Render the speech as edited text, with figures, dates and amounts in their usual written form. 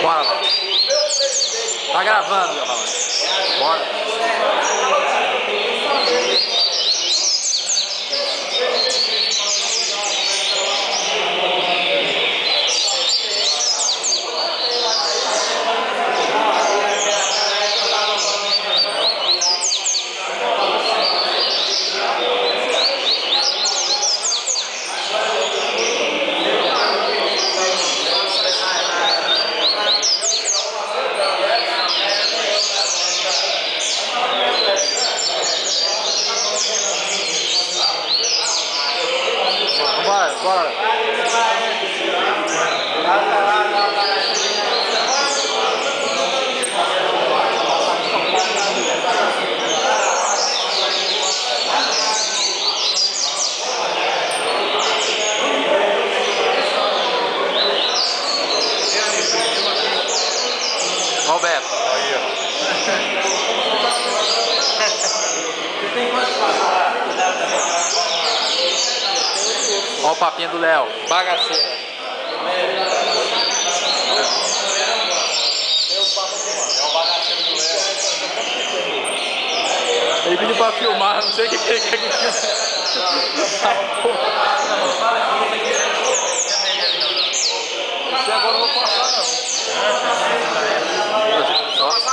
Bora lá. Tá gravando, meu Rolando. Bora. Bora. Roberto. Aí, ó. Olha o papinho do Léo. Bagaceira. É o bagaceiro do Léo. Ele pediu pra filmar, não sei o que ele quer que filme.